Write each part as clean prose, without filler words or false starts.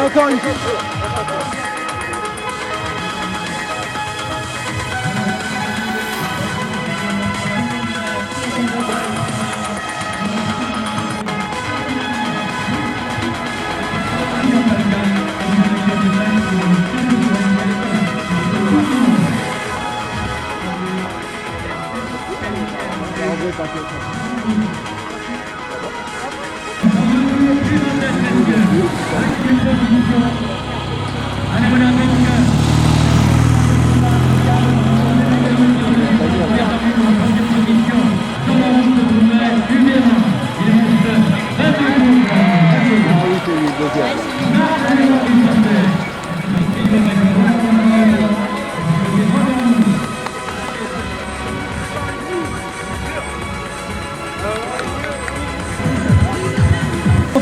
Encore une fois.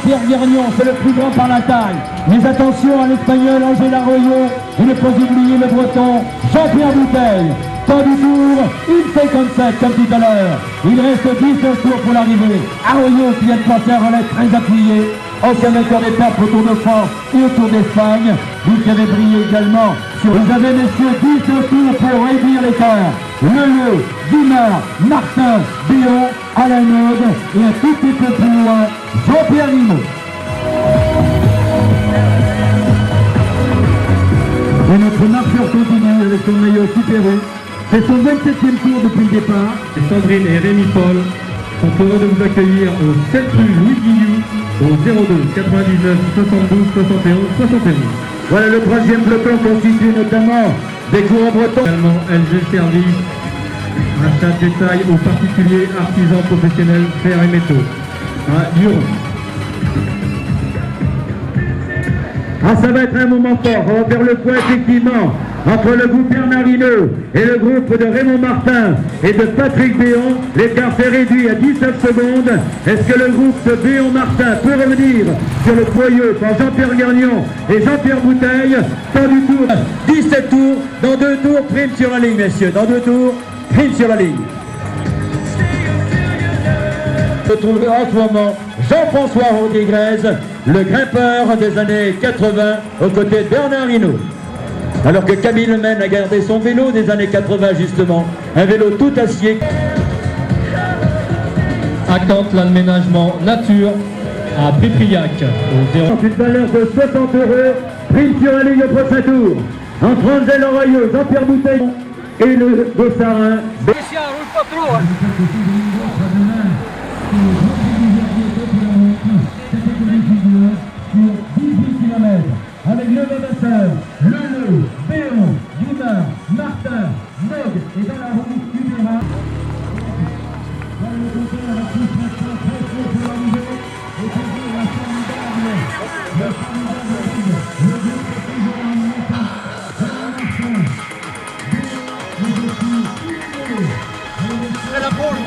Pierre Guergnon, c'est le plus grand par la taille. Mais attention à l'Espagnol Angel Arroyo, et ne pas oublier le Breton Jean-Pierre Bouteille. Temps du tour, 1,57 comme tout à l'heure. Il reste 19 tours pour l'arrivée. Arroyo qui vient de passer un relais très appuyé. Ancien vainqueur d'étape au Tour de France et au Tour d'Espagne. Lui qui avait brillé également. Vous avez, messieurs, 19 tours pour réduire l'écart. Leleu, Guimard, Martin, Béon, Alain Aude et un tout petit peu plus loin, Jean-Pierre Limo. Et notre marcheur continue avec son maillot Super U. C'est son 27e tour depuis le départ. Et Sandrine et Rémi Paul sont heureux de vous accueillir au 7 rue Louis Guillou, au 02 99 72 71 71. Voilà le troisième peloton constitué notamment des coureurs bretons. Également LG Service, achat de détail aux particuliers, artisans, professionnels, fer et métaux. À Lyon. Ah, ça va être un moment fort. On va faire le point effectivement entre le groupe Bernard Hinault et le groupe de Raymond Martin et de Patrick Béon. L'écart s'est réduit à 19 secondes. Est-ce que le groupe de Béon-Martin peut revenir sur le poyeux par Jean-Pierre Guergnon et Jean-Pierre Bouteille? Pas du tour. 17 tours. Dans 2 tours, prime sur la ligne, messieurs. Dans 2 tours, prime sur la ligne. Se trouve en ce moment Jean-François Rodriguez, le grimpeur des années 80, aux côtés de Bernard Hinault. Alors que Camille Lemaine a gardé son vélo des années 80 justement, un vélo tout acier. Accante l'aménagement nature à Pripriac au 0. Une valeur de 60 €, prime sur la ligne au prochain tour. Entre Angel Arroyo, Jean-Pierre Bouteille et le Gossarin. Avec le Levasseur, Leleu, Béon, Guimard, Martin, Nog et dans la roue, Hubera. Dans le compteur, la pousse maintenant très chaud pour l'arrivée. Et toujours la formidable, le formidable ligne. Le groupe est toujours en montant. Martin, Béon, et aussi Hubera. C'est la pole,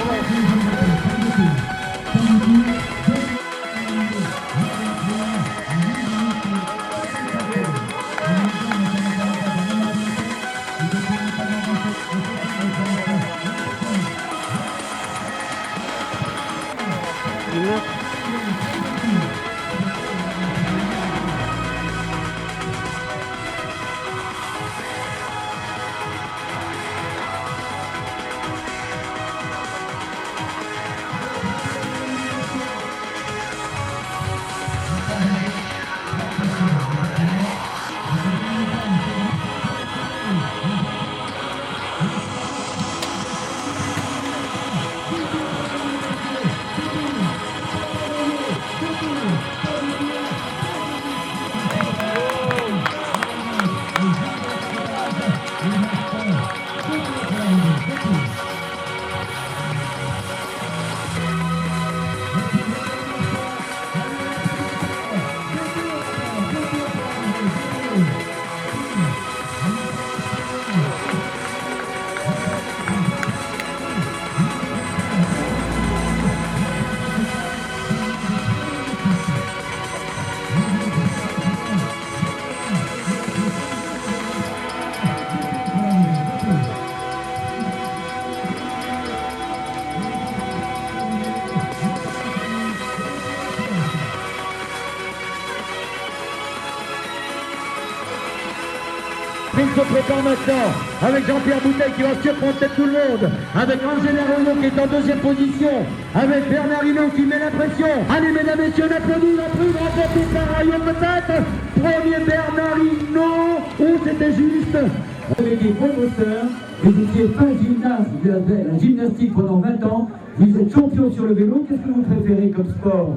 sprint se prépare maintenant avec Jean-Pierre Bouteille qui va surprendre peut-être tout le monde, avec Angela Royo qui est en deuxième position, avec Bernard Hinault qui met la pression. Allez mesdames et messieurs, on applaudit la prise remportée par Rayon peut-être. Premier Bernard Hinault, ou c'était juste. Vous avez des promoteurs, vous étiez pas gymnaste, vous avez la gymnastique pendant 20 ans, vous êtes champion sur le vélo, qu'est-ce que vous préférez comme sport?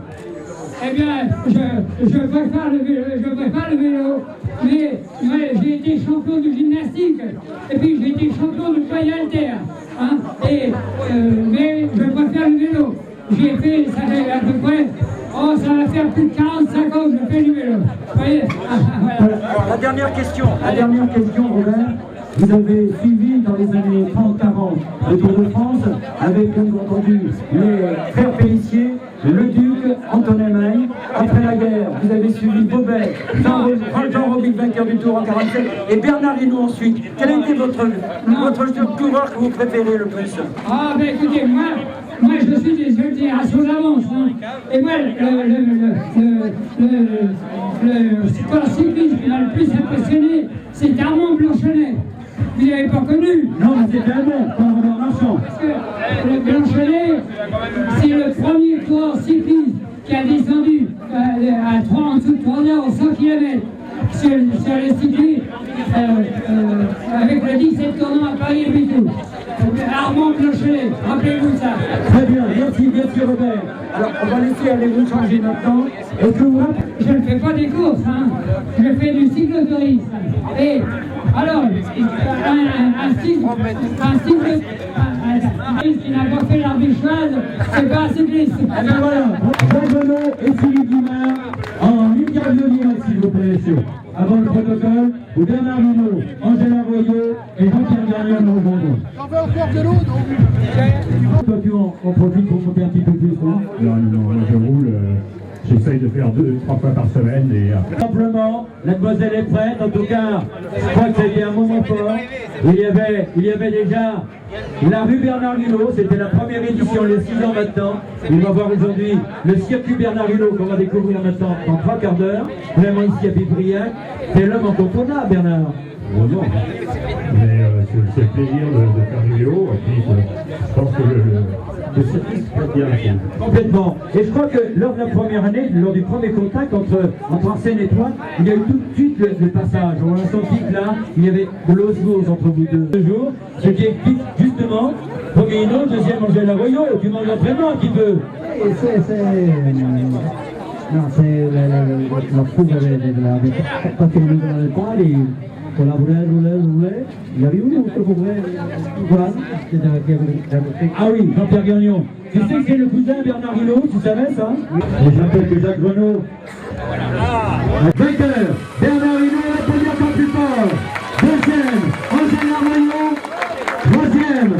Eh bien, je préfère le vélo, mais j'ai été champion de gymnastique, et puis j'ai été champion de poids haltère, hein, mais je préfère le vélo. J'ai fait, ça fait à peu près, ça va faire plus de 45 ans que je fais du vélo. Vous voyez, voilà. La dernière question, Robert. Vous avez suivi dans les années 30-40 le Tour de France avec, bien entendu, les frères Pélissier, le Duc, Antonin Maille. Après la guerre, vous avez suivi Bobet, Jean Robic, vainqueur du Tour en 47, et Bernard Hinault ensuite. Quel a été votre coureur que vous préférez le plus? Ah, ben écoutez, moi je suis des générations d'avance, hein. Et moi, le sport cycliste qui m'a le plus impressionné, c'est Armand Blanchenet. Vous ne l'avez pas connu? Non, mais c'était un bon, pas Robert Marchand. Parce que le Blanchenet, c'est le premier coureur cycliste qui a descendu en dessous de 3 heures au 100 km sur le cycliste avec le 17 tournant à Paris et tout. Armand Blanchenet, rappelez-vous ça. Très bien, merci Robert. Alors, on va laisser aller vous changer maintenant. Est-ce que vous rappelez? Je ne fais pas des courses, hein. Je fais du cyclotourisme. Et alors, un cyclotourisme qui n'a pas fait l'arbitrage, c'est pas un cycliste. Eh bien voilà, Jean Genot et Philippe Guimard en interview directe, s'il vous plaît, messieurs. Avant le protocole, où Bernard Hinault, Angela Royo et Jean-Pierre Garnier nous rejoindront. J'en veux encore de l'eau, donc. Toi, tu en profites pour monter un petit peu plus, non? Non, moi je roule, j'essaye de faire 2-3 fois par semaine et après... Simplement, la demoiselle est prête, en tout cas, je crois que c'était un moment fort. Il y avait déjà la rue Bernard Hinault, c'était la première édition, les 6 ans maintenant. Il va voir aujourd'hui le circuit Bernard Hinault qu'on va découvrir maintenant en 3 quarts d'heure, vraiment ici à Pibriac. C'est l'homme incontournable, Bernard. Heureusement. Mais c'est le plaisir de faire du vélo, et puis je pense que le circuit se passe bien. Complètement. Et je crois que lors de la première année, lors du premier contact entre Arsène et toi, il y a eu tout de suite le passage. On a senti que là, il y avait de l'osmose entre vous deux. Ce qui explique justement, premier Hinault, deuxième Angela Royo, tu manques d'entraînement un petit peu. No, se la fuga de la patrimonial del cual y colaborer, il y avait eu autre progrès, voilà, Ah oui, Jean-Pierre Gagnon. Tu sais que c'est le cousin Bernard Hinault, tu savais ça? Et je rappelle que Jacques Renaud. Vainqueur, Bernard Hinault, la première fois plus fort. Deuxième, Angela Royo. Troisième,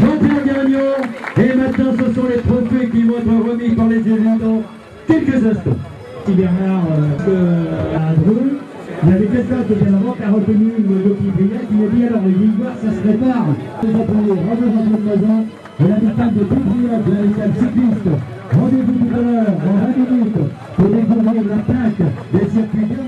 Jean-Pierre Gagnon. Et maintenant, ce sont les trophées qui vont être remis par les élus dans quelques instants. Si Bernard à Dreux, il y avait quelqu'un qui vient avant qui a reconnu le petit Briac qui m'a dit alors les victoires ça se prépare. Nous appelons Robert Jean-Claude et l'habitant de Pibriac, de l'habitat cycliste. Rendez-vous tout à l'heure, dans 20 minutes, pour découvrir la plaque des circuits.